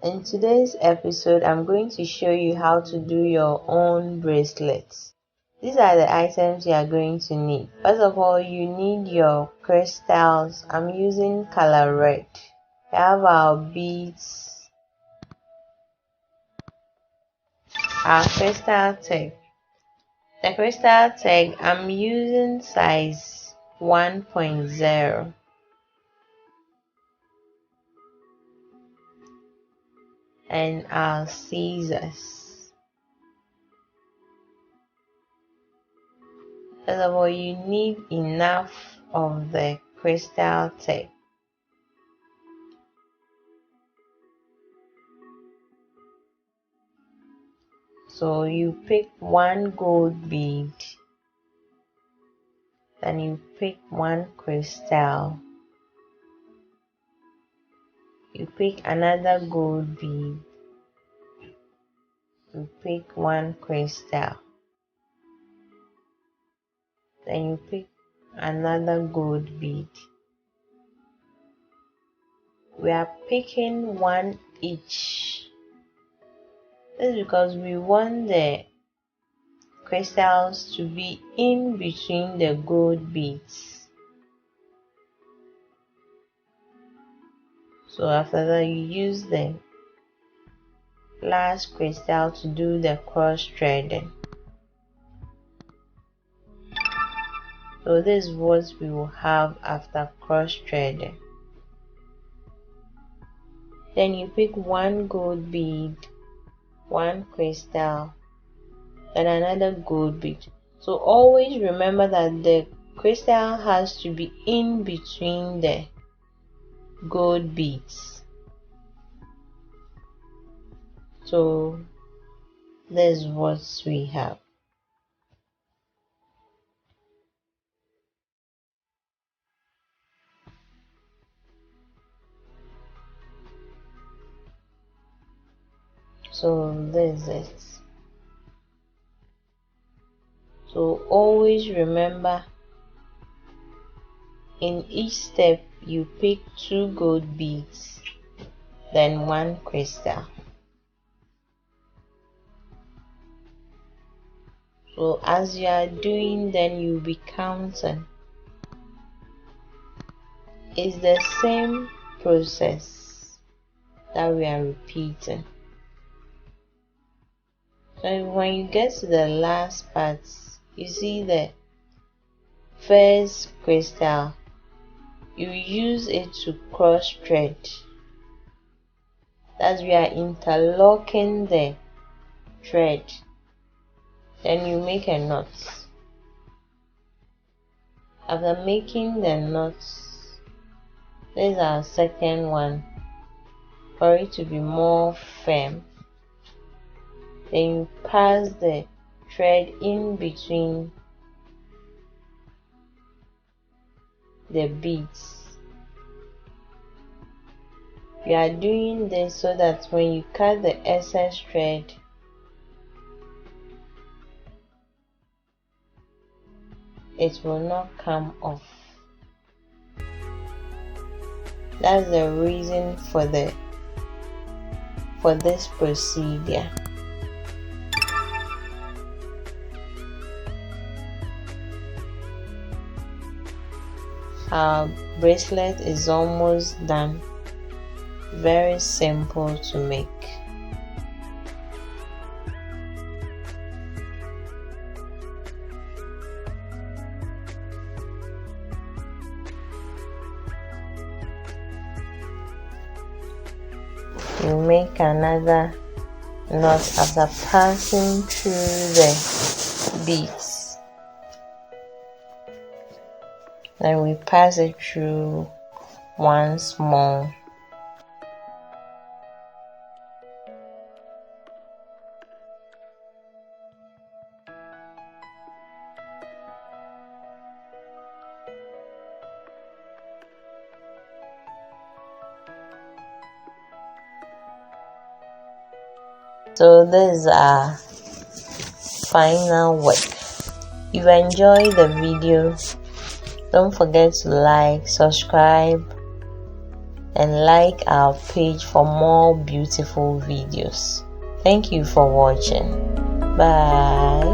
In today's episode, I'm going to show you how to do your own bracelets. These are the items you are going to need. First of all, you need your crystals. I'm using color red. We have our beads, our crystal tag. The crystal tag, I'm using size 1.0. And our scissors. First of all, you need enough of the crystal tag. So you pick one gold bead, then you pick one crystal, you pick another gold bead, you pick one crystal, then you pick another gold bead. We are picking one each. This is because we want the crystals to be in between the gold beads. So after that, you use the last crystal to do the cross threading. So this is what we will have after cross threading. Then you pick one gold bead, one crystal, and another gold bead. So always remember that the crystal has to be in between the gold beads. So this is what we have. So this is it. So always remember, in each step you pick two gold beads, then one crystal. So as you are doing, then you'll be counting. It's the same process that we are repeating. So when you get to the last part, you see the first crystal, you use it to cross thread. That's we are interlocking the thread. Then you make a knot. After making the knot, this is our second one, for it to be more firm. Then you pass the thread in between the beads. We are doing this so that when you cut the excess thread, it will not come off. That's the reason for this procedure. Our bracelet is almost done. Very simple to make. You make another knot after passing through the beads. Then we pass it through once more. So this is our final work. If you enjoyed the video, don't forget to like, subscribe, and like our page for more beautiful videos. Thank you for watching. Bye.